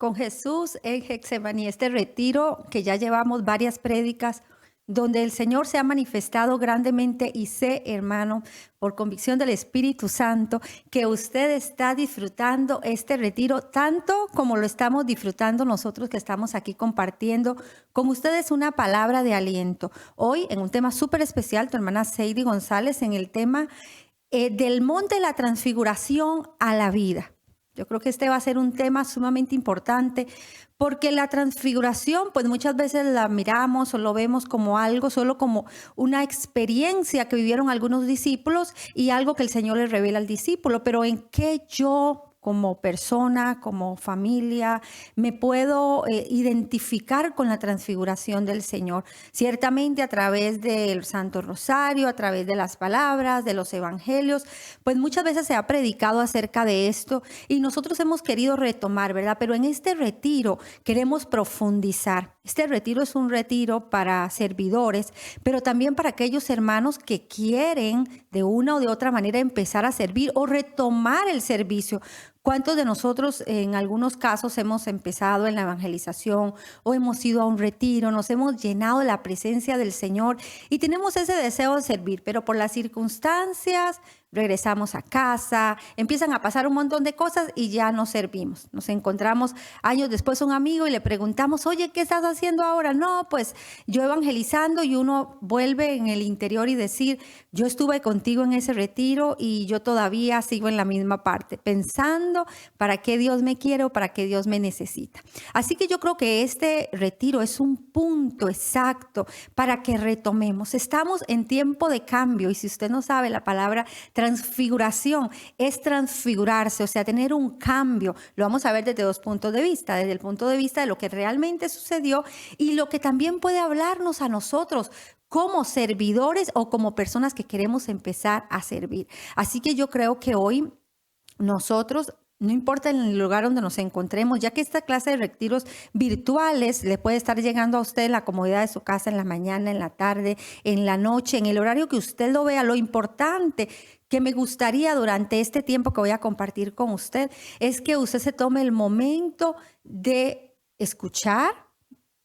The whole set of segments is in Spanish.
con Jesús en Getsemaní, este retiro que ya llevamos varias prédicas, donde el Señor se ha manifestado grandemente y sé, hermano, por convicción del Espíritu Santo, que usted está disfrutando este retiro tanto como lo estamos disfrutando nosotros que estamos aquí compartiendo con ustedes una palabra de aliento. Hoy en un tema súper especial, tu hermana Seidy González, en el tema del monte de la transfiguración a la vida. Yo creo que este va a ser un tema sumamente importante porque la transfiguración, pues muchas veces la miramos o lo vemos como algo, solo como una experiencia que vivieron algunos discípulos y algo que el Señor les revela al discípulo. Pero ¿en qué yo como persona, como familia, me puedo identificar con la transfiguración del Señor? Ciertamente a través del Santo Rosario, a través de las palabras, de los evangelios, pues muchas veces se ha predicado acerca de esto y nosotros hemos querido retomar, ¿verdad? Pero en este retiro queremos profundizar. Este retiro es un retiro para servidores, pero también para aquellos hermanos que quieren de una o de otra manera empezar a servir o retomar el servicio. ¿Cuántos de nosotros en algunos casos hemos empezado en la evangelización o hemos ido a un retiro, nos hemos llenado de la presencia del Señor y tenemos ese deseo de servir, pero por las circunstancias regresamos a casa, empiezan a pasar un montón de cosas y ya no servimos? Nos encontramos años después un amigo y le preguntamos, oye, ¿qué estás haciendo ahora? No, pues yo evangelizando, y uno vuelve en el interior y decir, yo estuve contigo en ese retiro y yo todavía sigo en la misma parte, pensando para qué Dios me quiere o para qué Dios me necesita. Así que yo creo que este retiro es un punto exacto para que retomemos. Estamos en tiempo de cambio y si usted no sabe la palabra transfiguración es transfigurarse, o sea, tener un cambio. Lo vamos a ver desde dos puntos de vista, desde el punto de vista de lo que realmente sucedió y lo que también puede hablarnos a nosotros como servidores o como personas que queremos empezar a servir. Así que yo creo que hoy nosotros, no importa en el lugar donde nos encontremos, ya que esta clase de retiros virtuales le puede estar llegando a usted en la comodidad de su casa, en la mañana, en la tarde, en la noche, en el horario que usted lo vea. Lo importante que me gustaría durante este tiempo que voy a compartir con usted es que usted se tome el momento de escuchar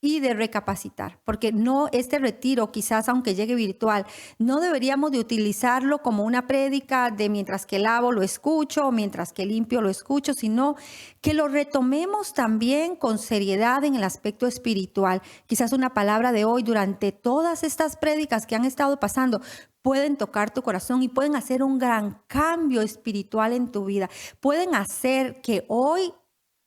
y de recapacitar, porque no, este retiro, quizás aunque llegue virtual, no deberíamos de utilizarlo como una prédica de mientras que lavo lo escucho o mientras que limpio lo escucho, sino que lo retomemos también con seriedad en el aspecto espiritual. Quizás una palabra de hoy durante todas estas prédicas que han estado pasando pueden tocar tu corazón y pueden hacer un gran cambio espiritual en tu vida. Pueden hacer que hoy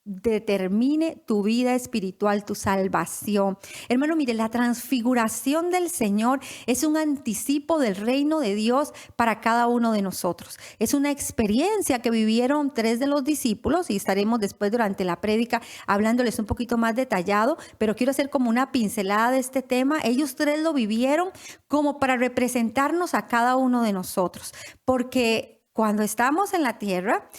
determine tu vida espiritual, tu salvación. Hermano, mire, la transfiguración del Señor es un anticipo del reino de Dios para cada uno de nosotros. Es una experiencia que vivieron 3 de los discípulos y estaremos después durante la prédica hablándoles un poquito más detallado, pero quiero hacer como una pincelada de este tema. Ellos 3 lo vivieron como para representarnos a cada uno de nosotros, porque cuando estamos en la tierra,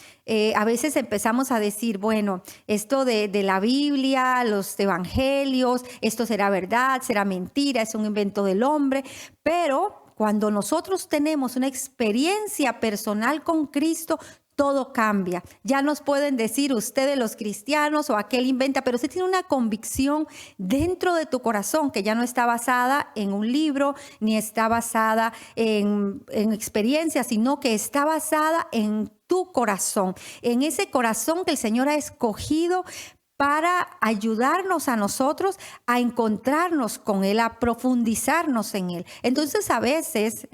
a veces empezamos a decir, bueno, esto de la Biblia, los evangelios, esto será verdad, será mentira, es un invento del hombre, pero cuando nosotros tenemos una experiencia personal con Cristo, todo cambia. Ya nos pueden decir ustedes los cristianos o aquel inventa, pero usted tiene una convicción dentro de tu corazón que ya no está basada en un libro, ni está basada en experiencias, sino que está basada en tu corazón, en ese corazón que el Señor ha escogido para ayudarnos a nosotros a encontrarnos con Él, a profundizarnos en Él. Entonces, a veces,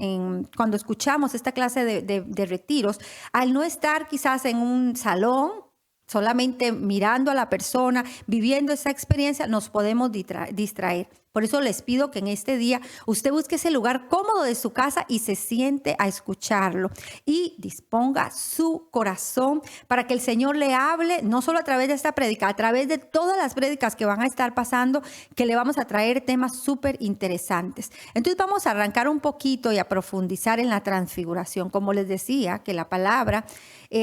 cuando escuchamos esta clase de retiros, al no estar quizás en un salón, solamente mirando a la persona, viviendo esa experiencia, nos podemos distraer. Por eso les pido que en este día usted busque ese lugar cómodo de su casa y se siente a escucharlo y disponga su corazón para que el Señor le hable, no solo a través de esta prédica, a través de todas las prédicas que van a estar pasando, que le vamos a traer temas súper interesantes. Entonces vamos a arrancar un poquito y a profundizar en la transfiguración. Como les decía, que la palabra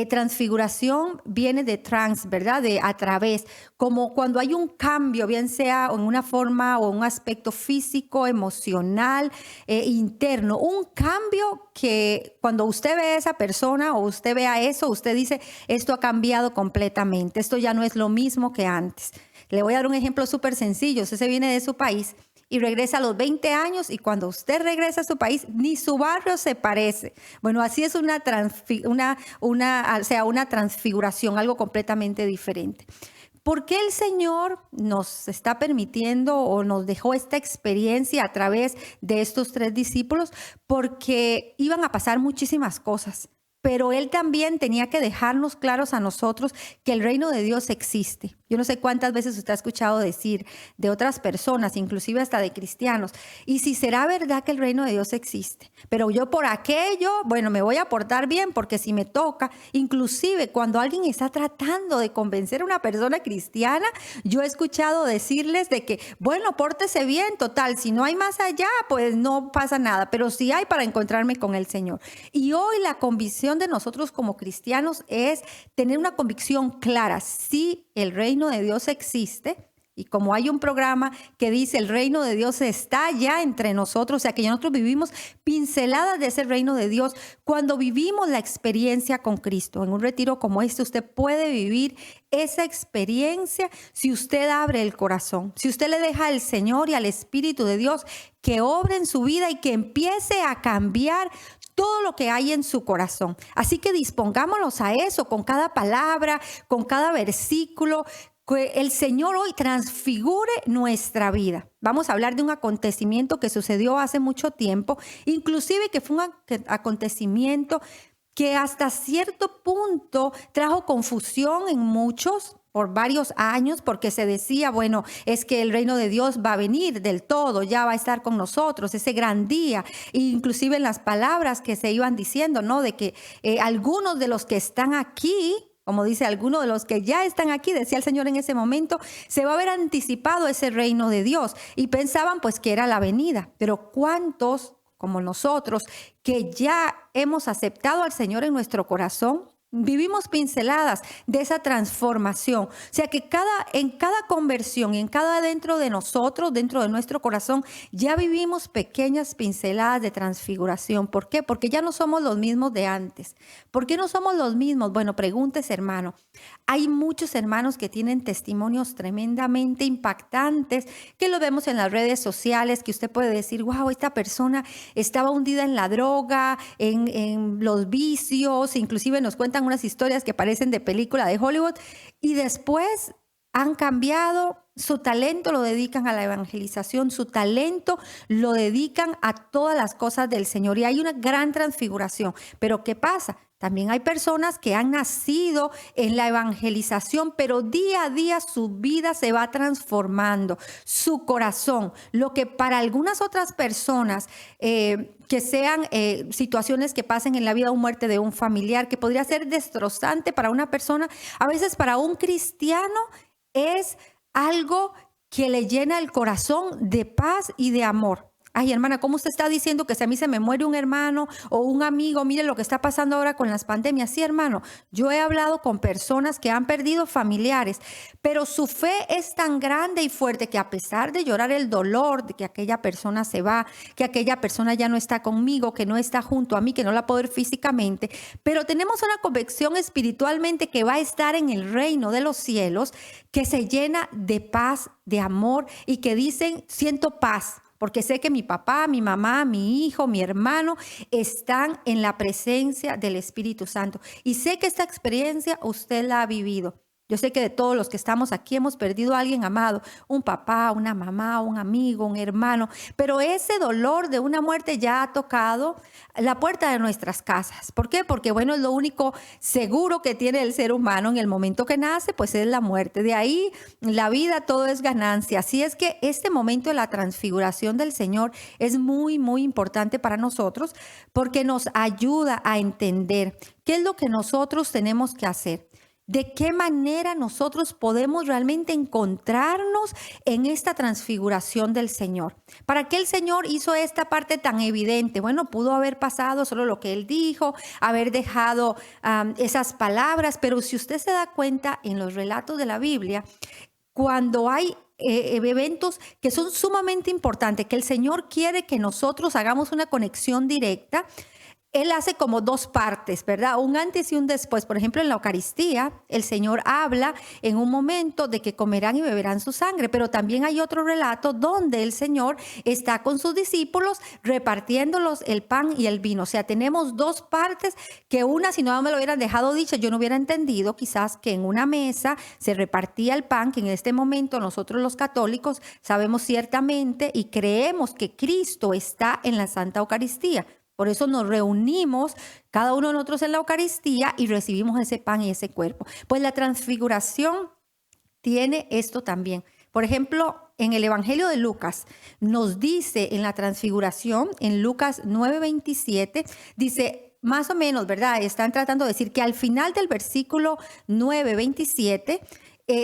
transfiguración viene de trans, ¿verdad? De a través, como cuando hay un cambio, bien sea en una forma o un aspecto aspecto físico, emocional, interno. Un cambio que cuando usted ve a esa persona o usted ve a eso, usted dice, esto ha cambiado completamente, esto ya no es lo mismo que antes. Le voy a dar un ejemplo súper sencillo. Usted se viene de su país y regresa a los 20 años y cuando usted regresa a su país, ni su barrio se parece. Bueno, así es una transfiguración, algo completamente diferente. ¿Por qué el Señor nos está permitiendo o nos dejó esta experiencia a través de estos 3 discípulos? Porque iban a pasar muchísimas cosas. Pero Él también tenía que dejarnos claros a nosotros que el reino de Dios existe. Yo no sé cuántas veces usted ha escuchado decir de otras personas, inclusive hasta de cristianos, y si será verdad que el reino de Dios existe. Pero yo por aquello, bueno, me voy a portar bien porque si me toca, inclusive cuando alguien está tratando de convencer a una persona cristiana, yo he escuchado decirles de que, bueno, pórtese bien, total, si no hay más allá, pues no pasa nada, pero sí hay para encontrarme con el Señor. Y hoy la convicción de nosotros como cristianos es tener una convicción clara, sí, el reino de Dios existe, y como hay un programa que dice el reino de Dios está ya entre nosotros, o sea que ya nosotros vivimos pinceladas de ese reino de Dios cuando vivimos la experiencia con Cristo. En un retiro como este usted puede vivir esa experiencia si usted abre el corazón, si usted le deja al Señor y al Espíritu de Dios que obre en su vida y que empiece a cambiar todo lo que hay en su corazón. Así que dispongámonos a eso con cada palabra, con cada versículo, que el Señor hoy transfigure nuestra vida. Vamos a hablar de un acontecimiento que sucedió hace mucho tiempo, inclusive que fue un acontecimiento que hasta cierto punto trajo confusión en muchos por varios años, porque se decía, bueno, es que el reino de Dios va a venir del todo, ya va a estar con nosotros, ese gran día. E inclusive en las palabras que se iban diciendo, ¿no? De que algunos de los que están aquí, como dice, algunos de los que ya están aquí, decía el Señor en ese momento, se va a haber anticipado ese reino de Dios. Y pensaban pues que era la venida. Pero ¿cuántos, como nosotros, que ya hemos aceptado al Señor en nuestro corazón, vivimos pinceladas de esa transformación? O sea que en cada conversión, en cada dentro de nosotros, dentro de nuestro corazón, ya vivimos pequeñas pinceladas de transfiguración. ¿Por qué? Porque ya no somos los mismos de antes. ¿Por qué no somos los mismos? Bueno, pregúntese, hermano. Hay muchos hermanos que tienen testimonios tremendamente impactantes, que lo vemos en las redes sociales, que usted puede decir, wow, esta persona estaba hundida en la droga, en los vicios, inclusive nos cuentan unas historias que parecen de película de Hollywood, y después han cambiado, su talento lo dedican a la evangelización, su talento lo dedican a todas las cosas del Señor, y hay una gran transfiguración. Pero ¿qué pasa? También hay personas que han nacido en la evangelización, pero día a día su vida se va transformando, su corazón. Lo que para algunas otras personas, que sean situaciones que pasen en la vida o muerte de un familiar, que podría ser destrozante para una persona, a veces para un cristiano es algo que le llena el corazón de paz y de amor. Ay, hermana, ¿cómo usted está diciendo que si a mí se me muere un hermano o un amigo, mire lo que está pasando ahora con las pandemias? Sí, hermano, yo he hablado con personas que han perdido familiares, pero su fe es tan grande y fuerte que a pesar de llorar el dolor de que aquella persona se va, que aquella persona ya no está conmigo, que no está junto a mí, que no la puedo ver físicamente, pero tenemos una convicción espiritualmente que va a estar en el reino de los cielos, que se llena de paz, de amor y que dicen, siento paz. Porque sé que mi papá, mi mamá, mi hijo, mi hermano están en la presencia del Espíritu Santo. Y sé que esta experiencia usted la ha vivido. Yo sé que de todos los que estamos aquí hemos perdido a alguien amado, un papá, una mamá, un amigo, un hermano, pero ese dolor de una muerte ya ha tocado la puerta de nuestras casas. ¿Por qué? Porque bueno, es lo único seguro que tiene el ser humano en el momento que nace, pues es la muerte. De ahí la vida, todo es ganancia. Así es que este momento de la transfiguración del Señor es muy, muy importante para nosotros porque nos ayuda a entender qué es lo que nosotros tenemos que hacer. ¿De qué manera nosotros podemos realmente encontrarnos en esta transfiguración del Señor? ¿Para qué el Señor hizo esta parte tan evidente? Bueno, pudo haber pasado solo lo que Él dijo, haber dejado esas palabras, pero si usted se da cuenta en los relatos de la Biblia, cuando hay eventos que son sumamente importantes, que el Señor quiere que nosotros hagamos una conexión directa. Él hace como dos partes, ¿verdad? Un antes y un después. Por ejemplo, en la Eucaristía, el Señor habla en un momento de que comerán y beberán su sangre, pero también hay otro relato donde el Señor está con sus discípulos repartiéndolos el pan y el vino. O sea, tenemos dos partes que una, si no me lo hubieran dejado dicho, yo no hubiera entendido quizás que en una mesa se repartía el pan, que en este momento nosotros los católicos sabemos ciertamente y creemos que Cristo está en la Santa Eucaristía. Por eso nos reunimos cada uno de nosotros en la Eucaristía y recibimos ese pan y ese cuerpo. Pues la transfiguración tiene esto también. Por ejemplo, en el Evangelio de Lucas nos dice en la transfiguración, en Lucas 9:27, dice más o menos, ¿verdad? Están tratando de decir que al final del versículo 9:27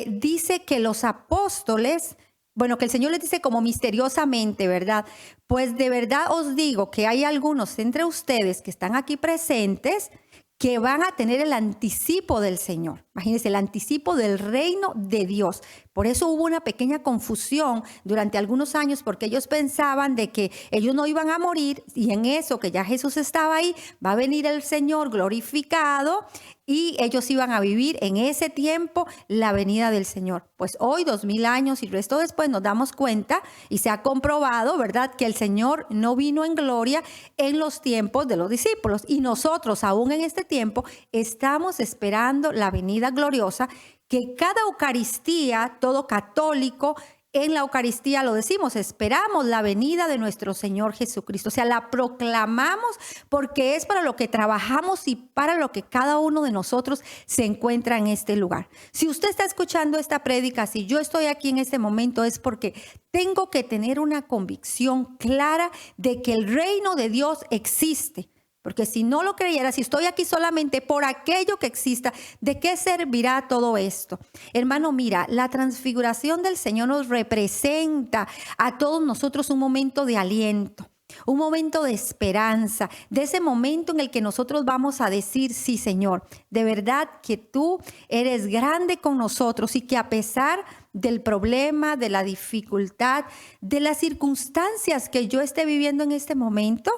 dice que los apóstoles, bueno, que el Señor les dice como misteriosamente, ¿verdad? Pues de verdad os digo que hay algunos entre ustedes que están aquí presentes que van a tener el anticipo del Señor. Imagínense, el anticipo del reino de Dios. Por eso hubo una pequeña confusión durante algunos años, porque ellos pensaban de que ellos no iban a morir, y en eso que ya Jesús estaba ahí, va a venir el Señor glorificado y ellos iban a vivir en ese tiempo la venida del Señor. Pues hoy, 2000 años y resto después, nos damos cuenta y se ha comprobado, ¿verdad?, que el Señor no vino en gloria en los tiempos de los discípulos. Y nosotros, aún en este tiempo, estamos esperando la venida gloriosa, que cada Eucaristía, todo católico, en la Eucaristía lo decimos, esperamos la venida de nuestro Señor Jesucristo. O sea, la proclamamos porque es para lo que trabajamos y para lo que cada uno de nosotros se encuentra en este lugar. Si usted está escuchando esta prédica, si yo estoy aquí en este momento, es porque tengo que tener una convicción clara de que el reino de Dios existe. Porque si no lo creyera, si estoy aquí solamente por aquello que exista, ¿de qué servirá todo esto? Hermano, mira, la transfiguración del Señor nos representa a todos nosotros un momento de aliento, un momento de esperanza, de ese momento en el que nosotros vamos a decir, sí, Señor, de verdad que tú eres grande con nosotros y que a pesar del problema, de la dificultad, de las circunstancias que yo esté viviendo en este momento,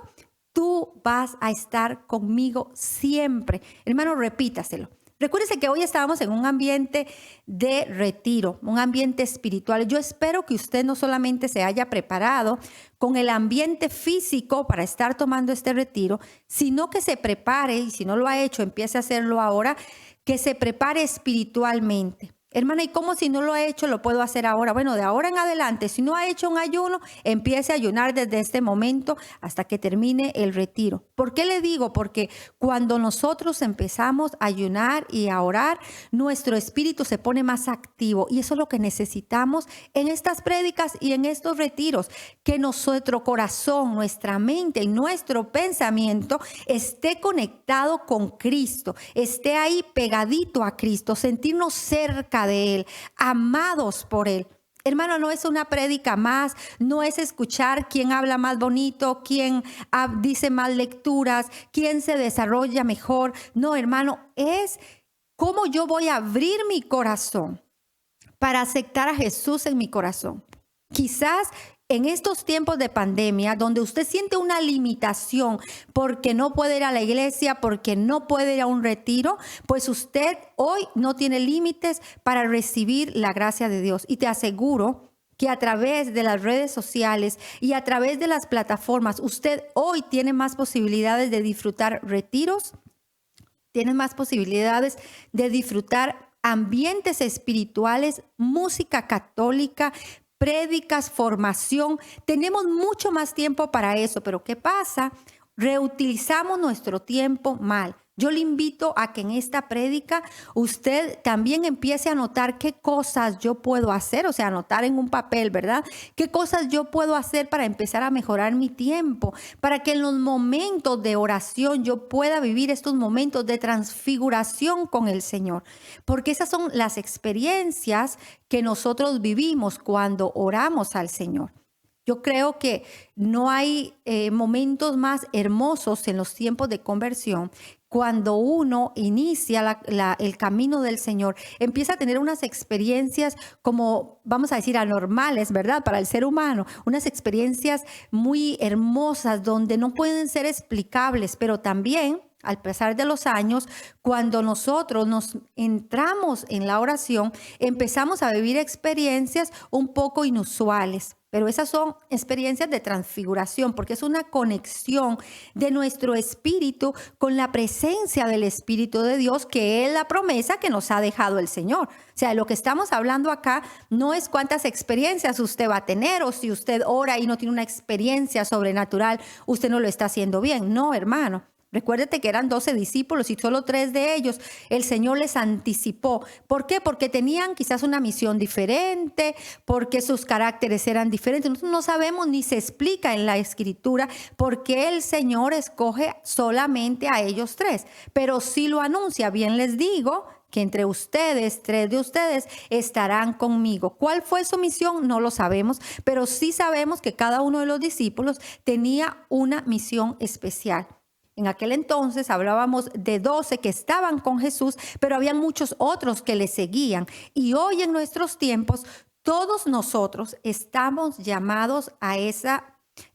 tú vas a estar conmigo siempre. Hermano, repítaselo. Recuérdese que hoy estábamos en un ambiente de retiro, un ambiente espiritual. Yo espero que usted no solamente se haya preparado con el ambiente físico para estar tomando este retiro, sino que se prepare, y si no lo ha hecho, empiece a hacerlo ahora, que se prepare espiritualmente. Hermana, ¿y cómo si no lo ha hecho lo puedo hacer ahora? Bueno, de ahora en adelante, si no ha hecho un ayuno, empiece a ayunar desde este momento hasta que termine el retiro. ¿Por qué le digo? Porque cuando nosotros empezamos a ayunar y a orar, nuestro espíritu se pone más activo y eso es lo que necesitamos en estas prédicas y en estos retiros, que nuestro corazón, nuestra mente y nuestro pensamiento esté conectado con Cristo, esté ahí pegadito a Cristo, sentirnos cerca de Él, amados por Él. Hermano, no es una prédica más, no es escuchar quién habla más bonito, quién dice más lecturas, quién se desarrolla mejor. No, hermano, es cómo yo voy a abrir mi corazón para aceptar a Jesús en mi corazón. Quizás en estos tiempos de pandemia, donde usted siente una limitación porque no puede ir a la iglesia, porque no puede ir a un retiro, pues usted hoy no tiene límites para recibir la gracia de Dios. Y te aseguro que a través de las redes sociales y a través de las plataformas, usted hoy tiene más posibilidades de disfrutar retiros, tiene más posibilidades de disfrutar ambientes espirituales, música católica, prédicas, formación. Tenemos mucho más tiempo para eso, pero ¿qué pasa? Reutilizamos nuestro tiempo mal. Yo le invito a que en esta prédica usted también empiece a notar qué cosas yo puedo hacer, o sea, anotar en un papel, ¿verdad? ¿Qué cosas yo puedo hacer para empezar a mejorar mi tiempo? Para que en los momentos de oración yo pueda vivir estos momentos de transfiguración con el Señor. Porque esas son las experiencias que nosotros vivimos cuando oramos al Señor. Yo creo que no hay momentos más hermosos en los tiempos de conversión cuando uno inicia el camino del Señor, empieza a tener unas experiencias como, vamos a decir, anormales, ¿verdad? Para el ser humano, unas experiencias muy hermosas donde no pueden ser explicables, pero también al pasar de los años, cuando nosotros nos entramos en la oración, empezamos a vivir experiencias un poco inusuales. Pero esas son experiencias de transfiguración, porque es una conexión de nuestro espíritu con la presencia del Espíritu de Dios, que es la promesa que nos ha dejado el Señor. O sea, lo que estamos hablando acá no es cuántas experiencias usted va a tener, o si usted ora y no tiene una experiencia sobrenatural, usted no lo está haciendo bien. No, hermano. Recuérdate que eran 12 discípulos y solo 3 de ellos el Señor les anticipó. ¿Por qué? Porque tenían quizás una misión diferente, porque sus caracteres eran diferentes. Nosotros no sabemos ni se explica en la Escritura por qué el Señor escoge solamente a ellos 3, pero sí lo anuncia. Bien les digo que entre ustedes, 3 de ustedes, estarán conmigo. ¿Cuál fue su misión? No lo sabemos, pero sí sabemos que cada uno de los discípulos tenía una misión especial. En aquel entonces hablábamos de 12 que estaban con Jesús, pero había muchos otros que le seguían. Y hoy en nuestros tiempos, todos nosotros estamos llamados a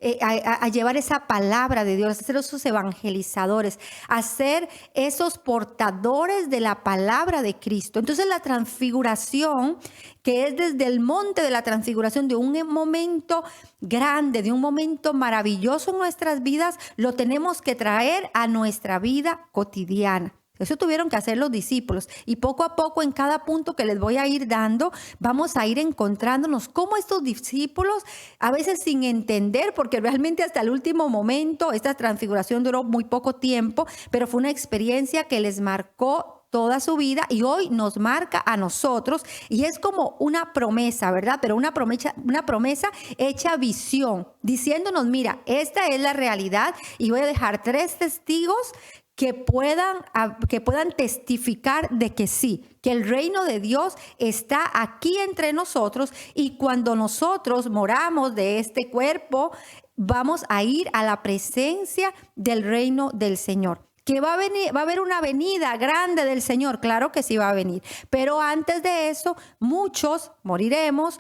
a llevar esa palabra de Dios, a ser esos evangelizadores, a ser esos portadores de la palabra de Cristo. Entonces la transfiguración, que es desde el monte de la transfiguración, de un momento grande, de un momento maravilloso en nuestras vidas, lo tenemos que traer a nuestra vida cotidiana. Eso tuvieron que hacer los discípulos, y poco a poco en cada punto que les voy a ir dando, vamos a ir encontrándonos cómo estos discípulos, a veces sin entender, porque realmente hasta el último momento esta transfiguración duró muy poco tiempo, pero fue una experiencia que les marcó toda su vida y hoy nos marca a nosotros, y es como una promesa, ¿verdad? Pero una promesa hecha visión, diciéndonos, mira, esta es la realidad y voy a dejar 3 testigos que puedan testificar de que sí, que el reino de Dios está aquí entre nosotros, y cuando nosotros moramos de este cuerpo, vamos a ir a la presencia del reino del Señor. Que va a haber una venida grande del Señor, claro que sí va a venir, pero antes de eso muchos moriremos,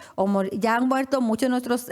ya han muerto muchos de nuestros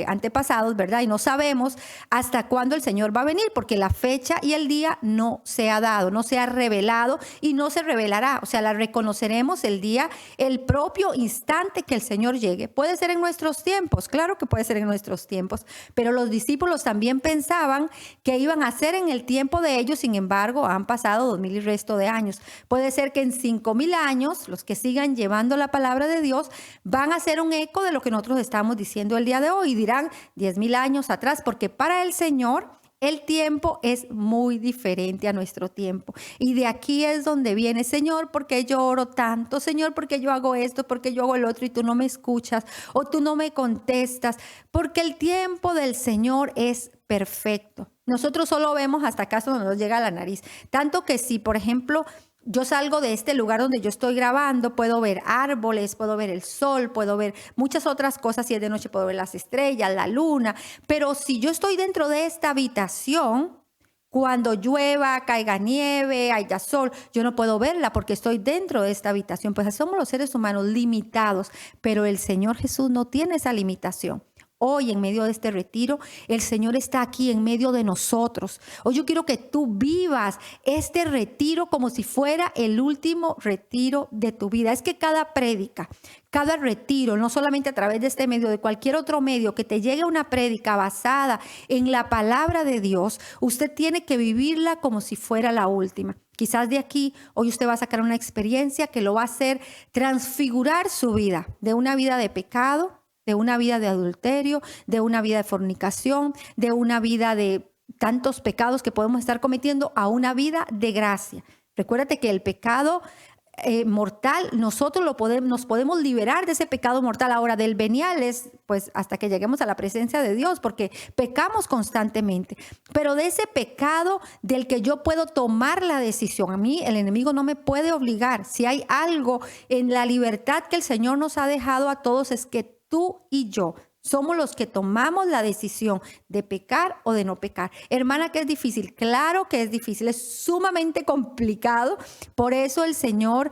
antepasados, ¿verdad? Y no sabemos hasta cuándo el Señor va a venir, porque la fecha y el día no se ha dado, no se ha revelado y no se revelará. O sea, la reconoceremos el propio instante que el Señor llegue. Puede ser en nuestros tiempos, claro que puede ser en nuestros tiempos, pero los discípulos también pensaban que iban a ser en el tiempo de ellos. Sin embargo, han pasado 2000 y resto de años. Puede ser que en 5000 años los que sigan llevando la palabra de Dios van a ser un eco de lo que nosotros estamos diciendo el día de hoy, y dirán 10,000 años atrás, porque para el Señor el tiempo es muy diferente a nuestro tiempo. Y de aquí es donde viene, Señor, ¿por qué yo oro tanto? Señor, ¿por qué yo hago esto? ¿Por qué yo hago el otro? Y tú no me escuchas o tú no me contestas. Porque el tiempo del Señor es perfecto. Nosotros solo vemos hasta acá donde nos llega a la nariz. Tanto que si, por ejemplo, yo salgo de este lugar donde yo estoy grabando, puedo ver árboles, puedo ver el sol, puedo ver muchas otras cosas. Si es de noche, puedo ver las estrellas, la luna. Pero si yo estoy dentro de esta habitación, cuando llueva, caiga nieve, haya sol, yo no puedo verla porque estoy dentro de esta habitación. Pues somos los seres humanos limitados, pero el Señor Jesús no tiene esa limitación. Hoy, en medio de este retiro, el Señor está aquí en medio de nosotros. Hoy yo quiero que tú vivas este retiro como si fuera el último retiro de tu vida. Es que cada prédica, cada retiro, no solamente a través de este medio, de cualquier otro medio, que te llegue una prédica basada en la palabra de Dios, usted tiene que vivirla como si fuera la última. Quizás de aquí, hoy usted va a sacar una experiencia que lo va a hacer transfigurar su vida, de una vida de pecado, de una vida de adulterio, de una vida de fornicación, de una vida de tantos pecados que podemos estar cometiendo, a una vida de gracia. Recuérdate que el pecado mortal, nosotros nos podemos liberar de ese pecado mortal. Ahora, del venial es pues hasta que lleguemos a la presencia de Dios, porque pecamos constantemente. Pero de ese pecado del que yo puedo tomar la decisión, a mí el enemigo no me puede obligar. Si hay algo en la libertad que el Señor nos ha dejado a todos, es que tú y yo Somos los que tomamos la decisión de pecar o de no pecar. Hermana, que es difícil. Claro que es difícil. Es sumamente complicado. Por eso el Señor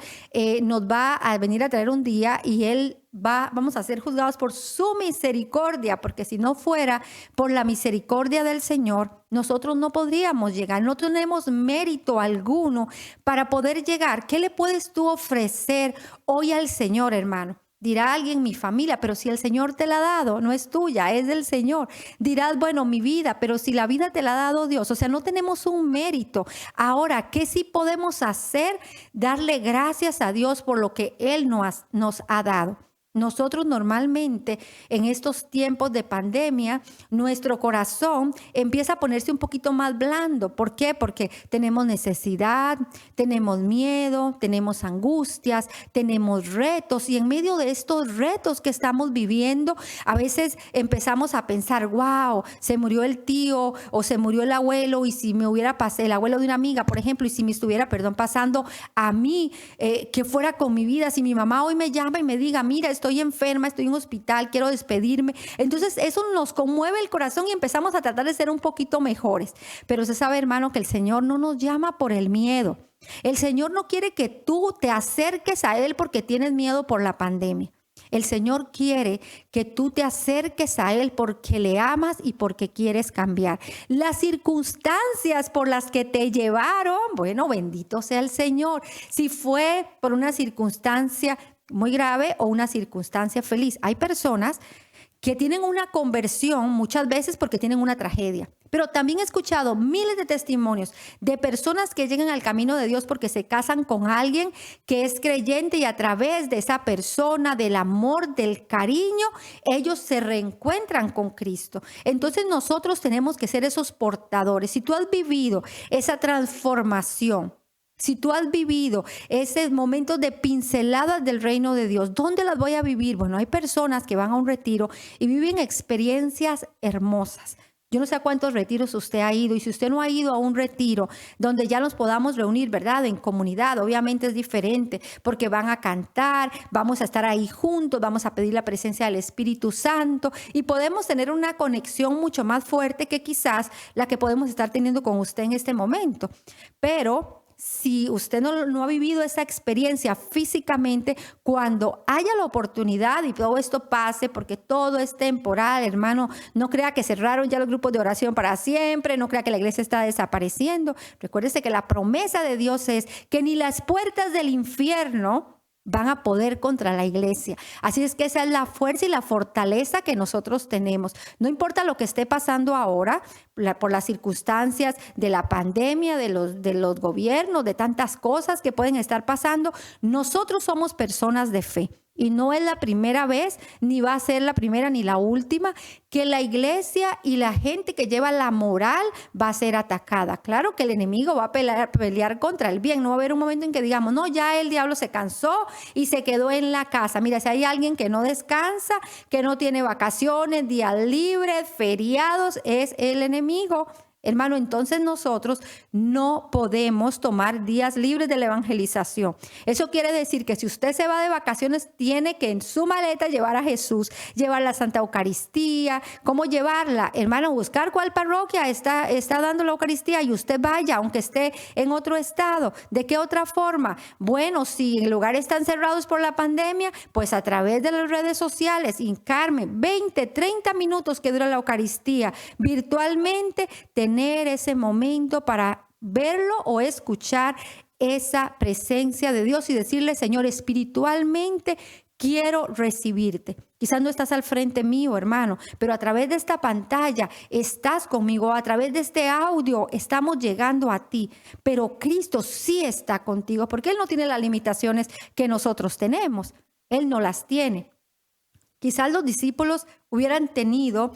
nos va a venir a traer un día y vamos a ser juzgados por su misericordia, porque si no fuera por la misericordia del Señor, nosotros no podríamos llegar. No tenemos mérito alguno para poder llegar. ¿Qué le puedes tú ofrecer hoy al Señor, hermano? Dirá alguien, mi familia, pero si el Señor te la ha dado, no es tuya, es del Señor. Dirás, bueno, mi vida, pero si la vida te la ha dado Dios, o sea, no tenemos un mérito. Ahora, ¿qué sí podemos hacer? Darle gracias a Dios por lo que Él nos ha dado. Nosotros normalmente en estos tiempos de pandemia, nuestro corazón empieza a ponerse un poquito más blando. ¿Por qué? Porque tenemos necesidad, tenemos miedo, tenemos angustias, tenemos retos y en medio de estos retos que estamos viviendo, a veces empezamos a pensar, wow, se murió el tío o se murió el abuelo y si me hubiera pasado, el abuelo de una amiga, por ejemplo, y si me estuviera, pasando a mí, ¿qué fuera con mi vida? Si mi mamá hoy me llama y me diga, mira, estoy enferma, estoy en un hospital, quiero despedirme. Entonces eso nos conmueve el corazón y empezamos a tratar de ser un poquito mejores. Pero se sabe, hermano, que el Señor no nos llama por el miedo. El Señor no quiere que tú te acerques a Él porque tienes miedo por la pandemia. El Señor quiere que tú te acerques a Él porque le amas y porque quieres cambiar. Las circunstancias por las que te llevaron, bueno, bendito sea el Señor. Si fue por una circunstancia muy grave o una circunstancia feliz. Hay personas que tienen una conversión muchas veces porque tienen una tragedia. Pero también he escuchado miles de testimonios de personas que llegan al camino de Dios porque se casan con alguien que es creyente y a través de esa persona, del amor, del cariño, ellos se reencuentran con Cristo. Entonces nosotros tenemos que ser esos portadores. Si tú has vivido esa transformación, si tú has vivido esos momentos de pinceladas del reino de Dios, ¿dónde las voy a vivir? Bueno, hay personas que van a un retiro y viven experiencias hermosas. Yo no sé a cuántos retiros usted ha ido y si usted no ha ido a un retiro donde ya nos podamos reunir, ¿verdad? En comunidad, obviamente es diferente porque van a cantar, vamos a estar ahí juntos, vamos a pedir la presencia del Espíritu Santo y podemos tener una conexión mucho más fuerte que quizás la que podemos estar teniendo con usted en este momento. Pero si usted no ha vivido esa experiencia físicamente, cuando haya la oportunidad y todo esto pase, porque todo es temporal, hermano, no crea que cerraron ya los grupos de oración para siempre, no crea que la iglesia está desapareciendo. Recuérdese que la promesa de Dios es que ni las puertas del infierno van a poder contra la iglesia. Así es que esa es la fuerza y la fortaleza que nosotros tenemos. No importa lo que esté pasando ahora, por las circunstancias de la pandemia, de los gobiernos, de tantas cosas que pueden estar pasando, nosotros somos personas de fe. Y no es la primera vez, ni va a ser la primera ni la última, que la iglesia y la gente que lleva la moral va a ser atacada. Claro que el enemigo va a pelear contra el bien. No va a haber un momento en que digamos, no, ya el diablo se cansó y se quedó en la casa. Mira, si hay alguien que no descansa, que no tiene vacaciones, días libres, feriados, es el enemigo. Hermano, entonces nosotros no podemos tomar días libres de la evangelización. Eso quiere decir que si usted se va de vacaciones, tiene que en su maleta llevar a Jesús, llevar la Santa Eucaristía. ¿Cómo llevarla? Hermano, buscar cuál parroquia está dando la Eucaristía y usted vaya, aunque esté en otro estado. ¿De qué otra forma? Bueno, si en lugares están cerrados por la pandemia, pues a través de las redes sociales, hincarme 20, 30 minutos que dura la Eucaristía, virtualmente tener ese momento para verlo o escuchar esa presencia de Dios y decirle, Señor, espiritualmente quiero recibirte. Quizás no estás al frente mío, hermano, pero a través de esta pantalla estás conmigo, a través de este audio estamos llegando a ti, pero Cristo sí está contigo porque Él no tiene las limitaciones que nosotros tenemos, Él no las tiene. Quizás los discípulos hubieran tenido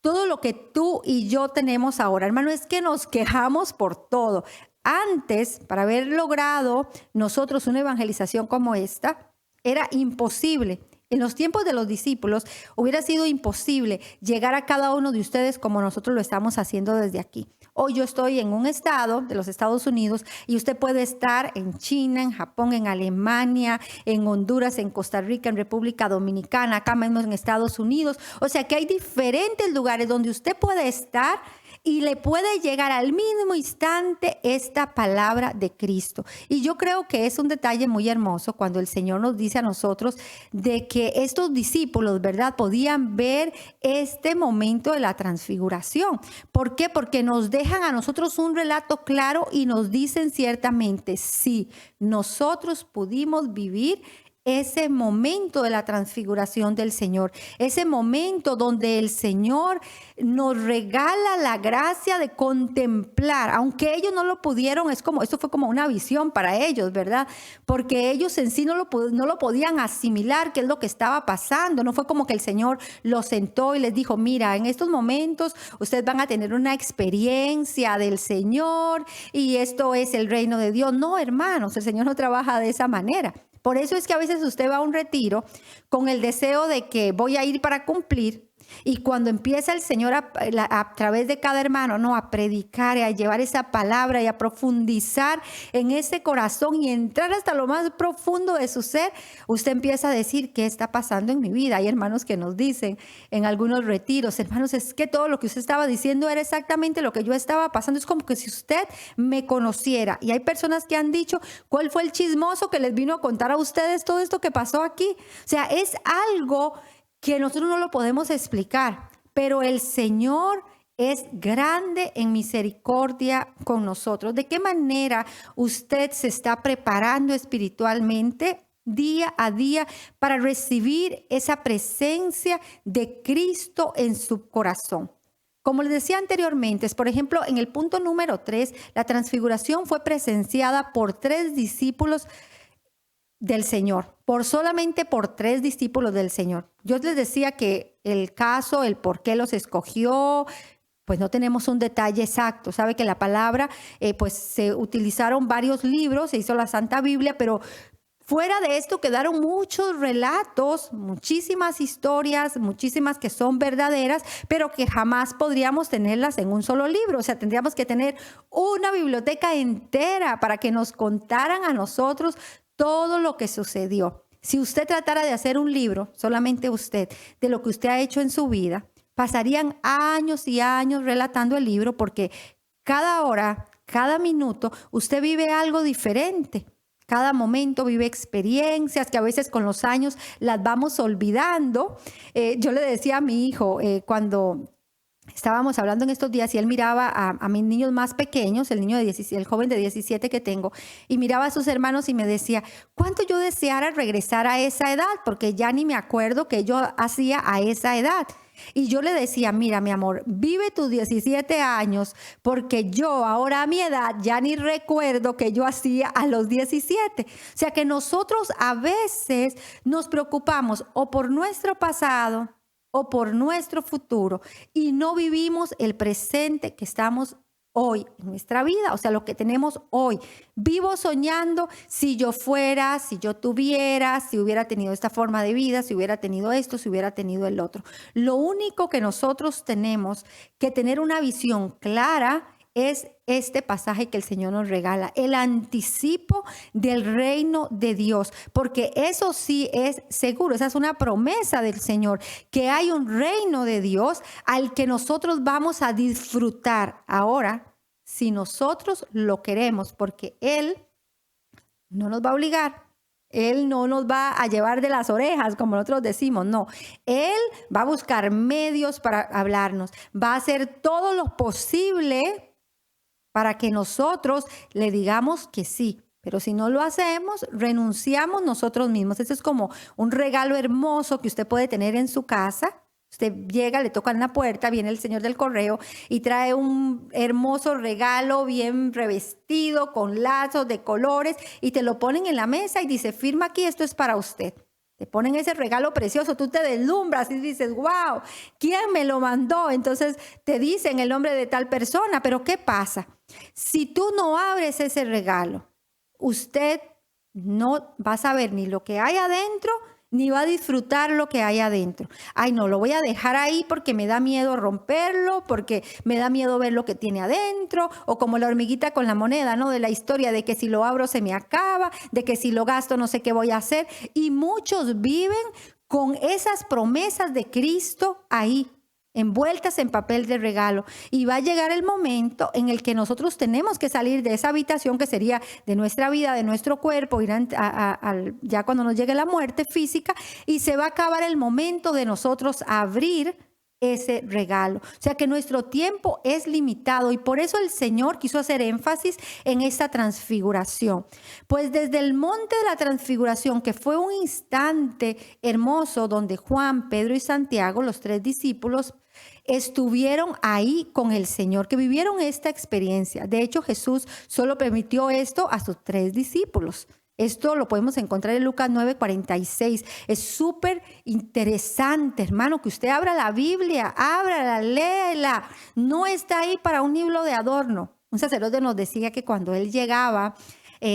todo lo que tú y yo tenemos ahora. Hermano, es que nos quejamos por todo. Antes, para haber logrado nosotros una evangelización como esta, era imposible. En los tiempos de los discípulos hubiera sido imposible llegar a cada uno de ustedes como nosotros lo estamos haciendo desde aquí. Hoy yo estoy en un estado de los Estados Unidos y usted puede estar en China, en Japón, en Alemania, en Honduras, en Costa Rica, en República Dominicana, acá mismo en Estados Unidos. O sea que hay diferentes lugares donde usted puede estar y le puede llegar al mismo instante esta palabra de Cristo. Y yo creo que es un detalle muy hermoso cuando el Señor nos dice a nosotros de que estos discípulos, ¿verdad?, podían ver este momento de la transfiguración. ¿Por qué? Porque nos dejan a nosotros un relato claro y nos dicen ciertamente, sí, nosotros pudimos vivir ese momento de la transfiguración del Señor, ese momento donde el Señor nos regala la gracia de contemplar, aunque ellos no lo pudieron, esto fue como una visión para ellos, ¿verdad? Porque ellos en sí no lo podían asimilar qué es lo que estaba pasando, no fue como que el Señor los sentó y les dijo, mira, en estos momentos ustedes van a tener una experiencia del Señor y esto es el reino de Dios. No, hermanos, el Señor no trabaja de esa manera. Por eso es que a veces usted va a un retiro con el deseo de que voy a ir para cumplir y cuando empieza el Señor a través de cada hermano, ¿no?, a predicar y a llevar esa palabra y a profundizar en ese corazón y entrar hasta lo más profundo de su ser, usted empieza a decir, ¿qué está pasando en mi vida? Hay hermanos que nos dicen en algunos retiros, hermanos, es que todo lo que usted estaba diciendo era exactamente lo que yo estaba pasando. Es como que si usted me conociera. Y hay personas que han dicho, ¿cuál fue el chismoso que les vino a contar a ustedes todo esto que pasó aquí? O sea, es algo que nosotros no lo podemos explicar, pero el Señor es grande en misericordia con nosotros. ¿De qué manera usted se está preparando espiritualmente día a día para recibir esa presencia de Cristo en su corazón? Como les decía anteriormente, por ejemplo, en el punto número 3, la transfiguración fue presenciada por 3 discípulos del Señor, solamente por 3 discípulos del Señor. Yo les decía que el caso, el por qué los escogió, pues no tenemos un detalle exacto. Sabe que la palabra, pues se utilizaron varios libros, se hizo la Santa Biblia, pero fuera de esto quedaron muchos relatos, muchísimas historias, muchísimas que son verdaderas, pero que jamás podríamos tenerlas en un solo libro. O sea, tendríamos que tener una biblioteca entera para que nos contaran a nosotros todo lo que sucedió. Si usted tratara de hacer un libro, solamente usted, de lo que usted ha hecho en su vida, pasarían años y años relatando el libro porque cada hora, cada minuto, usted vive algo diferente. Cada momento vive experiencias que a veces con los años las vamos olvidando. Yo le decía a mi hijo cuando estábamos hablando en estos días y él miraba a mis niños más pequeños, el joven de 17 que tengo, y miraba a sus hermanos y me decía, ¿cuánto yo deseara regresar a esa edad? Porque ya ni me acuerdo qué yo hacía a esa edad. Y yo le decía, mira, mi amor, vive tus 17 años, porque yo ahora a mi edad ya ni recuerdo qué yo hacía a los 17. O sea que nosotros a veces nos preocupamos o por nuestro pasado o por nuestro futuro y no vivimos el presente que estamos hoy en nuestra vida, o sea, lo que tenemos hoy. Vivo soñando si yo fuera, si yo tuviera, si hubiera tenido esta forma de vida, si hubiera tenido esto, si hubiera tenido el otro. Lo único que nosotros tenemos que tener una visión clara es este pasaje que el Señor nos regala, el anticipo del reino de Dios, porque eso sí es seguro, esa es una promesa del Señor, que hay un reino de Dios al que nosotros vamos a disfrutar ahora, si nosotros lo queremos, porque Él no nos va a obligar. Él no nos va a llevar de las orejas, como nosotros decimos, no. Él va a buscar medios para hablarnos, va a hacer todo lo posible para que nosotros le digamos que sí. Pero si no lo hacemos, renunciamos nosotros mismos. Eso es como un regalo hermoso que usted puede tener en su casa. Usted llega, le toca en la puerta, viene el señor del correo y trae un hermoso regalo bien revestido con lazos de colores y te lo ponen en la mesa y dice, firma aquí, esto es para usted. Te ponen ese regalo precioso, tú te deslumbras y dices, wow, ¿quién me lo mandó? Entonces te dicen el nombre de tal persona, pero ¿qué pasa? Si tú no abres ese regalo, usted no va a saber ni lo que hay adentro, ni va a disfrutar lo que hay adentro. Ay, no, lo voy a dejar ahí porque me da miedo romperlo, porque me da miedo ver lo que tiene adentro, o como la hormiguita con la moneda, ¿no? De la historia de que si lo abro se me acaba, de que si lo gasto no sé qué voy a hacer. Y muchos viven con esas promesas de Cristo ahí, envueltas en papel de regalo, y va a llegar el momento en el que nosotros tenemos que salir de esa habitación que sería de nuestra vida, de nuestro cuerpo, ir ya cuando nos llegue la muerte física, y se va a acabar el momento de nosotros abrir ese regalo. O sea que nuestro tiempo es limitado y por eso el Señor quiso hacer énfasis en esta transfiguración. Pues desde el monte de la transfiguración, que fue un instante hermoso donde Juan, Pedro y Santiago, los 3 discípulos, estuvieron ahí con el Señor, que vivieron esta experiencia. De hecho, Jesús solo permitió esto a sus 3 discípulos. Esto lo podemos encontrar en Lucas 9:46. Es súper interesante, hermano, que usted abra la Biblia, ábrala, léela. No está ahí para un libro de adorno. Un sacerdote nos decía que cuando él llegaba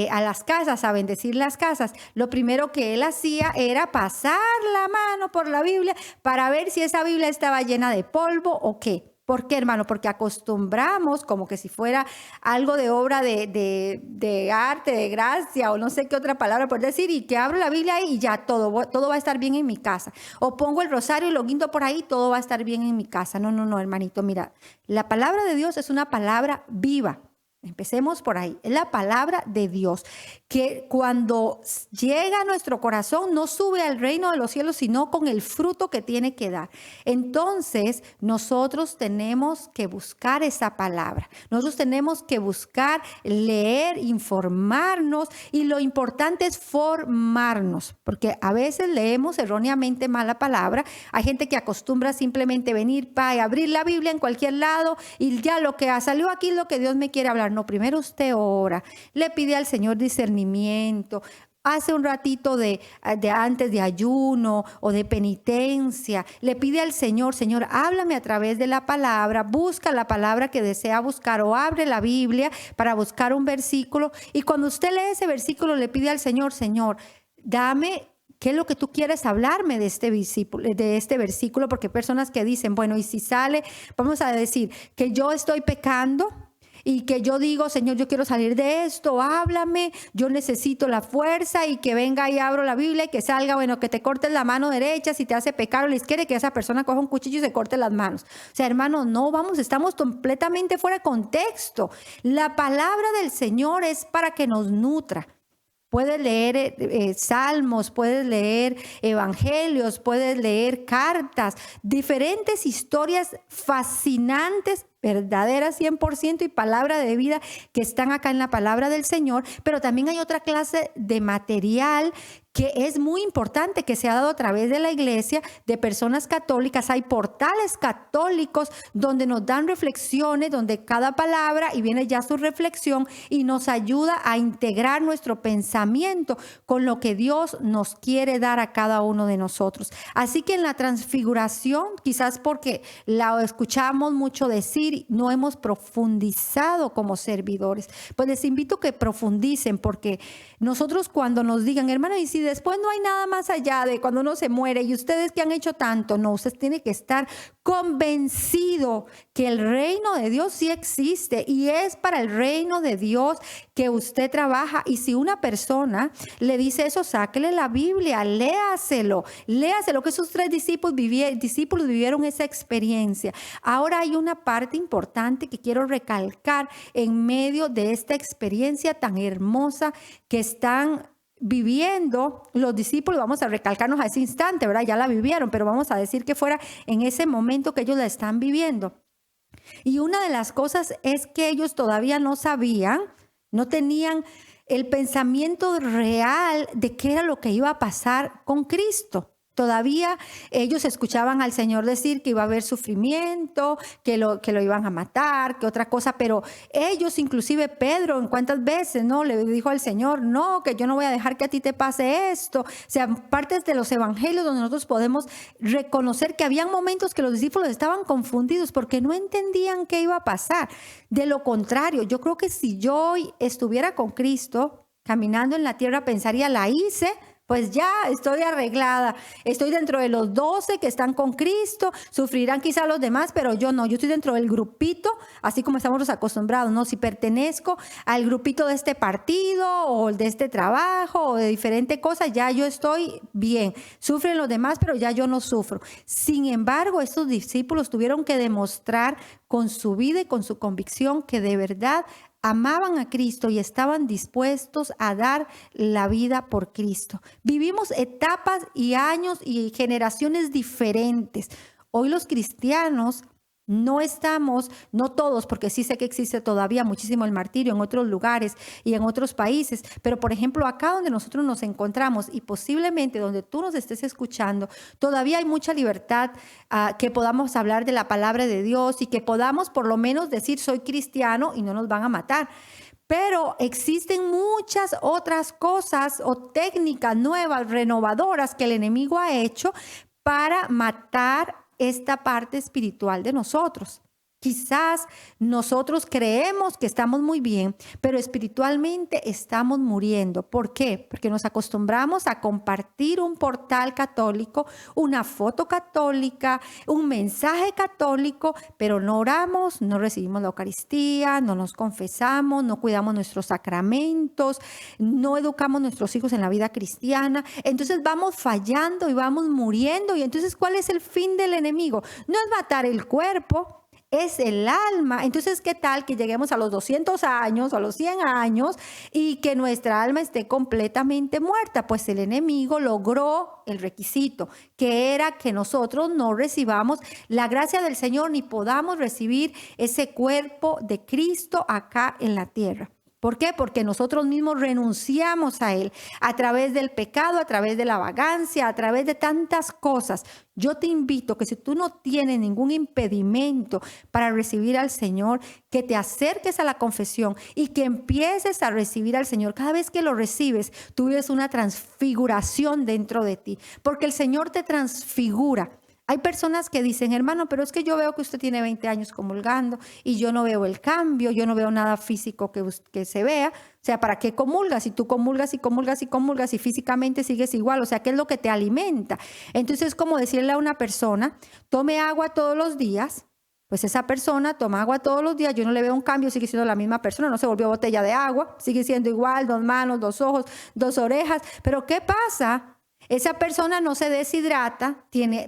a las casas, a bendecir las casas, lo primero que él hacía era pasar la mano por la Biblia para ver si esa Biblia estaba llena de polvo o qué. ¿Por qué, hermano? Porque acostumbramos como que si fuera algo de obra de arte, de gracia o no sé qué otra palabra por decir, y que abro la Biblia y ya todo va a estar bien en mi casa. O pongo el rosario y lo guindo por ahí, todo va a estar bien en mi casa. No, hermanito, mira, la palabra de Dios es una palabra viva. Empecemos por ahí. Es la palabra de Dios que cuando llega a nuestro corazón no sube al reino de los cielos, sino con el fruto que tiene que dar. Entonces, nosotros tenemos que buscar esa palabra. Nosotros tenemos que buscar, leer, informarnos, y lo importante es formarnos, porque a veces leemos erróneamente mal la palabra. Hay gente que acostumbra simplemente venir para abrir la Biblia en cualquier lado y ya lo que salió aquí es lo que Dios me quiere hablar. No, primero usted ora, le pide al Señor discernimiento, hace un ratito de antes de ayuno o de penitencia, le pide al Señor, Señor, háblame a través de la palabra, busca la palabra que desea buscar o abre la Biblia para buscar un versículo, y cuando usted lee ese versículo le pide al Señor, Señor, dame ¿qué es lo que tú quieres hablarme de este versículo? Porque hay personas que dicen, bueno, y si sale, vamos a decir que yo estoy pecando y que yo digo, Señor, yo quiero salir de esto, háblame, yo necesito la fuerza, y que venga y abro la Biblia y que salga, bueno, que te cortes la mano derecha si te hace pecar, o la izquierda, y que esa persona coja un cuchillo y se corte las manos. O sea, hermanos, no vamos, estamos completamente fuera de contexto. La palabra del Señor es para que nos nutra. Puedes leer salmos, puedes leer evangelios, puedes leer cartas, diferentes historias fascinantes, verdaderas 100% y palabra de vida que están acá en la palabra del Señor, pero también hay otra clase de material que es muy importante, que se ha dado a través de la iglesia, de personas católicas. Hay portales católicos donde nos dan reflexiones, donde cada palabra y viene ya su reflexión y nos ayuda a integrar nuestro pensamiento con lo que Dios nos quiere dar a cada uno de nosotros. Así que en la transfiguración, quizás porque la escuchamos mucho decir, no hemos profundizado como servidores. Pues les invito a que profundicen, porque nosotros cuando nos digan, hermano, y si después no hay nada más allá de cuando uno se muere, y ustedes que han hecho tanto, no, usted tiene que estar convencido que el reino de Dios sí existe, y es para el reino de Dios que usted trabaja. Y si una persona le dice eso, sáquele la Biblia, léaselo, que esos 3 discípulos vivieron esa experiencia. Ahora hay una parte importante que quiero recalcar en medio de esta experiencia tan hermosa que están viviendo los discípulos. Vamos a recalcarnos a ese instante, ¿verdad? Ya la vivieron, pero vamos a decir que fuera en ese momento que ellos la están viviendo. Y una de las cosas es que ellos todavía no sabían, no tenían el pensamiento real de qué era lo que iba a pasar con Cristo. Todavía ellos escuchaban al Señor decir que iba a haber sufrimiento, que lo iban a matar, que otra cosa, pero ellos, inclusive Pedro, ¿en cuántas veces no le dijo al Señor, no, que yo no voy a dejar que a ti te pase esto? O sea, partes de los evangelios donde nosotros podemos reconocer que habían momentos que los discípulos estaban confundidos porque no entendían qué iba a pasar. De lo contrario, yo creo que si yo hoy estuviera con Cristo caminando en la tierra, pensaría, la hice pues ya estoy arreglada, estoy dentro de los 12 que están con Cristo, sufrirán quizá los demás, pero yo no, yo estoy dentro del grupito, así como estamos acostumbrados, ¿no? Si pertenezco al grupito de este partido o de este trabajo o de diferente cosa, ya yo estoy bien. Sufren los demás, pero ya yo no sufro. Sin embargo, estos discípulos tuvieron que demostrar con su vida y con su convicción que de verdad amaban a Cristo y estaban dispuestos a dar la vida por Cristo. Vivimos etapas y años y generaciones diferentes. Hoy los cristianos no estamos, no todos, porque sí sé que existe todavía muchísimo el martirio en otros lugares y en otros países, pero por ejemplo acá donde nosotros nos encontramos y posiblemente donde tú nos estés escuchando, todavía hay mucha libertad que podamos hablar de la palabra de Dios y que podamos por lo menos decir soy cristiano y no nos van a matar. Pero existen muchas otras cosas o técnicas nuevas, renovadoras que el enemigo ha hecho para matar esta parte espiritual de nosotros. Quizás nosotros creemos que estamos muy bien, pero espiritualmente estamos muriendo. ¿Por qué? Porque nos acostumbramos a compartir un portal católico, una foto católica, un mensaje católico, pero no oramos, no recibimos la Eucaristía, no nos confesamos, no cuidamos nuestros sacramentos, no educamos a nuestros hijos en la vida cristiana. Entonces vamos fallando y vamos muriendo. Y entonces, ¿cuál es el fin del enemigo? No es matar el cuerpo, es el alma. Entonces, ¿qué tal que lleguemos a los 200 años, a los 100 años y que nuestra alma esté completamente muerta? Pues el enemigo logró el requisito, que era que nosotros no recibamos la gracia del Señor ni podamos recibir ese cuerpo de Cristo acá en la tierra. ¿Por qué? Porque nosotros mismos renunciamos a Él a través del pecado, a través de la vagancia, a través de tantas cosas. Yo te invito que si tú no tienes ningún impedimento para recibir al Señor, que te acerques a la confesión y que empieces a recibir al Señor. Cada vez que lo recibes, tú vives una transfiguración dentro de ti, porque el Señor te transfigura. Hay personas que dicen, hermano, pero es que yo veo que usted tiene 20 años comulgando y yo no veo el cambio, yo no veo nada físico que se vea. O sea, ¿para qué comulgas? Si tú comulgas y comulgas y comulgas y físicamente sigues igual, o sea, ¿qué es lo que te alimenta? Entonces es como decirle a una persona, tome agua todos los días. Pues esa persona toma agua todos los días, yo no le veo un cambio, sigue siendo la misma persona, no se volvió botella de agua, sigue siendo igual, 2 manos, 2 ojos, 2 orejas. Pero ¿qué pasa? Esa persona no se deshidrata,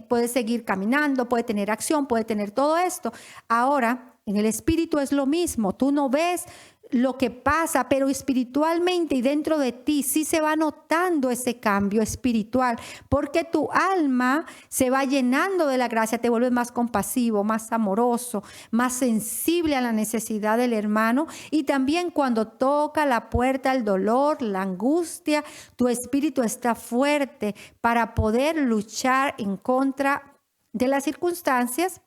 puede seguir caminando, puede tener acción, puede tener todo esto. Ahora, en el espíritu es lo mismo. Tú no ves lo que pasa, pero espiritualmente y dentro de ti sí se va notando ese cambio espiritual, porque tu alma se va llenando de la gracia, te vuelves más compasivo, más amoroso, más sensible a la necesidad del hermano, y también cuando toca la puerta el dolor, la angustia, tu espíritu está fuerte para poder luchar en contra de las circunstancias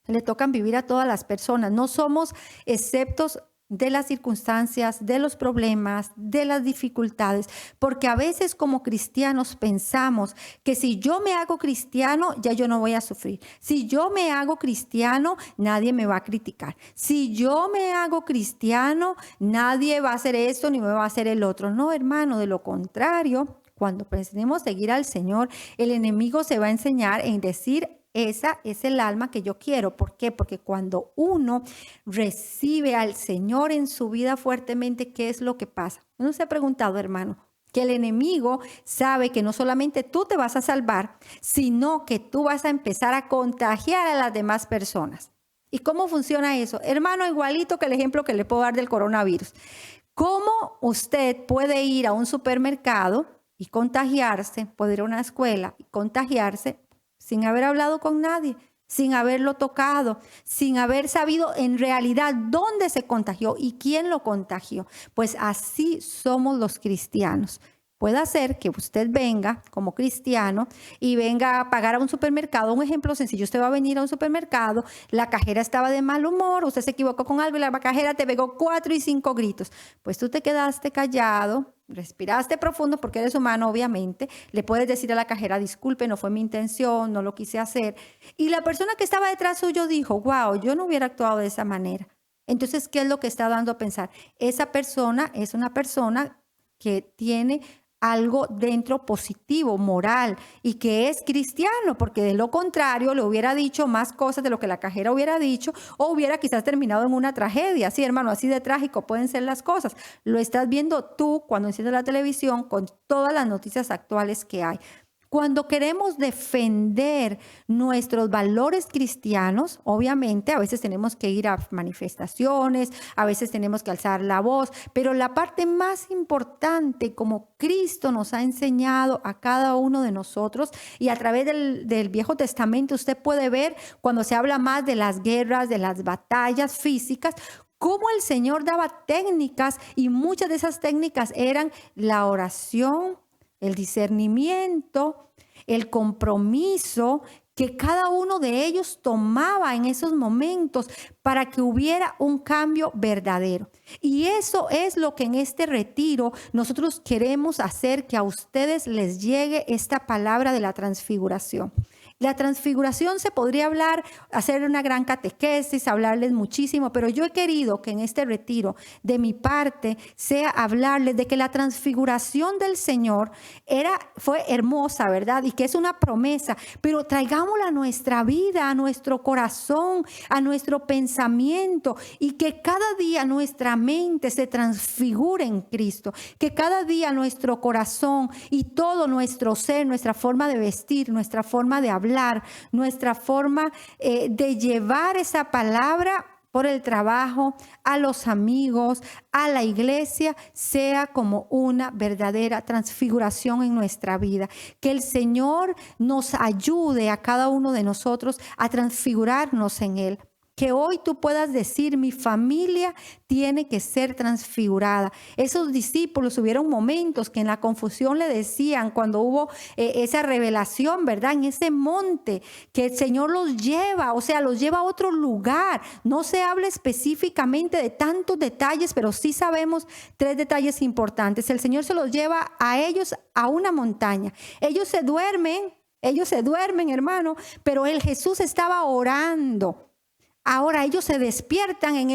que le tocan vivir a todas las personas. No somos exceptos de las circunstancias, de los problemas, de las dificultades, porque a veces como cristianos pensamos que si yo me hago cristiano, ya yo no voy a sufrir. Si yo me hago cristiano, nadie me va a criticar. Si yo me hago cristiano, nadie va a hacer esto ni me va a hacer el otro. No, hermano, de lo contrario, cuando pretendemos seguir al Señor, el enemigo se va a enseñar en decir, esa es el alma que yo quiero. ¿Por qué? Porque cuando uno recibe al Señor en su vida fuertemente, ¿qué es lo que pasa? Uno se ha preguntado, hermano, que el enemigo sabe que no solamente tú te vas a salvar, sino que tú vas a empezar a contagiar a las demás personas. ¿Y cómo funciona eso? Hermano, igualito que el ejemplo que le puedo dar del coronavirus. ¿Cómo usted puede ir a un supermercado y contagiarse, puede ir a una escuela y contagiarse sin haber hablado con nadie, sin haberlo tocado, sin haber sabido en realidad dónde se contagió y quién lo contagió? Pues así somos los cristianos. Puede ser que usted venga como cristiano y venga a pagar a un supermercado. Un ejemplo sencillo, usted va a venir a un supermercado, la cajera estaba de mal humor, usted se equivocó con algo y la cajera te pegó 4 y 5 gritos. Pues tú te quedaste callado, respiraste profundo porque eres humano, obviamente. Le puedes decir a la cajera, disculpe, no fue mi intención, no lo quise hacer. Y la persona que estaba detrás suyo dijo, wow, yo no hubiera actuado de esa manera. Entonces, ¿qué es lo que está dando a pensar? Esa persona es una persona que tiene algo dentro positivo, moral, y que es cristiano, porque de lo contrario le hubiera dicho más cosas de lo que la cajera hubiera dicho, o hubiera quizás terminado en una tragedia. Sí, hermano, así de trágico pueden ser las cosas. Lo estás viendo tú cuando enciendes la televisión con todas las noticias actuales que hay. Cuando queremos defender nuestros valores cristianos, obviamente a veces tenemos que ir a manifestaciones, a veces tenemos que alzar la voz, pero la parte más importante, como Cristo nos ha enseñado a cada uno de nosotros, y a través del Viejo Testamento usted puede ver cuando se habla más de las guerras, de las batallas físicas, cómo el Señor daba técnicas, y muchas de esas técnicas eran la oración, el discernimiento, el compromiso que cada uno de ellos tomaba en esos momentos para que hubiera un cambio verdadero. Y eso es lo que en este retiro nosotros queremos hacer, que a ustedes les llegue esta palabra de la transfiguración. La transfiguración se podría hablar, hacer una gran catequesis, hablarles muchísimo, pero yo he querido que en este retiro, de mi parte, sea hablarles de que la transfiguración del Señor fue hermosa, ¿verdad? Y que es una promesa, pero traigámosla a nuestra vida, a nuestro corazón, a nuestro pensamiento, y que cada día nuestra mente se transfigure en Cristo, que cada día nuestro corazón y todo nuestro ser, nuestra forma de vestir, nuestra forma de hablar, nuestra forma de llevar esa palabra por el trabajo, a los amigos, a la iglesia, sea como una verdadera transfiguración en nuestra vida. Que el Señor nos ayude a cada uno de nosotros a transfigurarnos en Él. Que hoy tú puedas decir, mi familia tiene que ser transfigurada. Esos discípulos, hubieron momentos que en la confusión le decían, cuando hubo esa revelación, ¿verdad? En ese monte, que el Señor los lleva, o sea, los lleva a otro lugar. No se habla específicamente de tantos detalles, pero sí sabemos 3 detalles importantes. El Señor se los lleva a ellos a una montaña. Ellos se duermen, hermano, pero Jesús estaba orando. Ahora ellos se despiertan en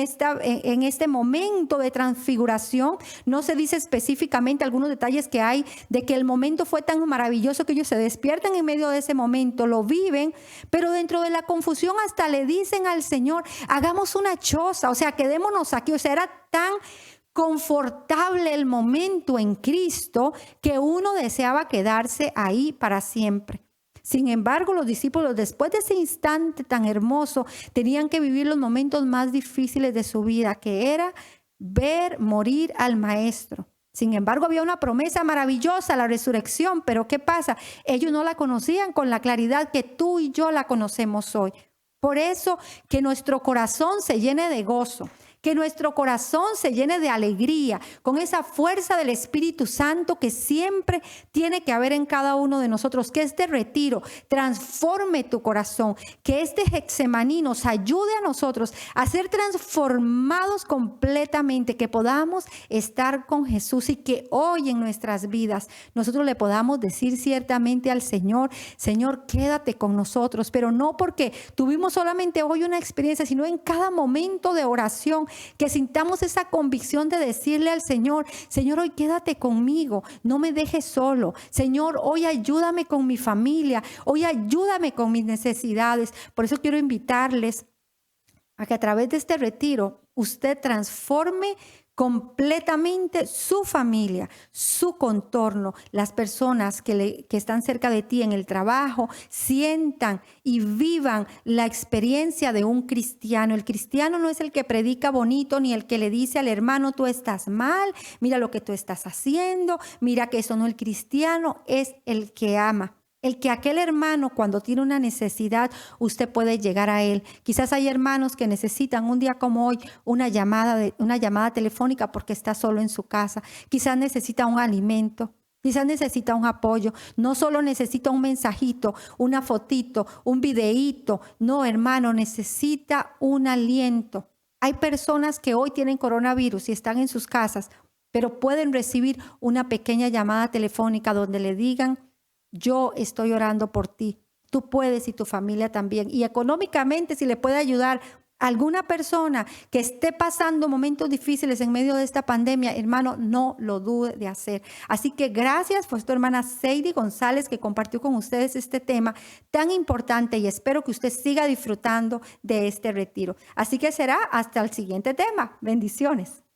este momento de transfiguración. No se dice específicamente algunos detalles que hay de que el momento fue tan maravilloso que ellos se despiertan en medio de ese momento, lo viven, pero dentro de la confusión hasta le dicen al Señor, hagamos una choza, o sea, quedémonos aquí. O sea, era tan confortable el momento en Cristo que uno deseaba quedarse ahí para siempre. Sin embargo, los discípulos, después de ese instante tan hermoso, tenían que vivir los momentos más difíciles de su vida, que era ver morir al Maestro. Sin embargo, había una promesa maravillosa, la resurrección, pero ¿qué pasa? Ellos no la conocían con la claridad que tú y yo la conocemos hoy. Por eso, que nuestro corazón se llene de gozo, que nuestro corazón se llene de alegría, con esa fuerza del Espíritu Santo que siempre tiene que haber en cada uno de nosotros. Que este retiro transforme tu corazón, que este Getsemaní nos ayude a nosotros a ser transformados completamente, que podamos estar con Jesús, y que hoy en nuestras vidas nosotros le podamos decir ciertamente al Señor, Señor, quédate con nosotros, pero no porque tuvimos solamente hoy una experiencia, sino en cada momento de oración, que sintamos esa convicción de decirle al Señor, Señor, hoy quédate conmigo, no me dejes solo. Señor, hoy ayúdame con mi familia, hoy ayúdame con mis necesidades. Por eso quiero invitarles a que a través de este retiro usted transforme completamente su familia, su contorno, las personas que están cerca de ti en el trabajo, sientan y vivan la experiencia de un cristiano. El cristiano no es el que predica bonito, ni el que le dice al hermano, tú estás mal, mira lo que tú estás haciendo, mira que eso no es el cristiano, es el que ama. El que aquel hermano, cuando tiene una necesidad, usted puede llegar a él. Quizás hay hermanos que necesitan un día como hoy una llamada telefónica porque está solo en su casa. Quizás necesita un alimento, quizás necesita un apoyo. No solo necesita un mensajito, una fotito, un videíto. No, hermano, necesita un aliento. Hay personas que hoy tienen coronavirus y están en sus casas, pero pueden recibir una pequeña llamada telefónica donde le digan, yo estoy orando por ti. Tú puedes y tu familia también. Y económicamente, si le puede ayudar, alguna persona que esté pasando momentos difíciles en medio de esta pandemia, hermano, no lo dude de hacer. Así que gracias, fue tu hermana Seidy González que compartió con ustedes este tema tan importante y espero que usted siga disfrutando de este retiro. Así que será hasta el siguiente tema. Bendiciones.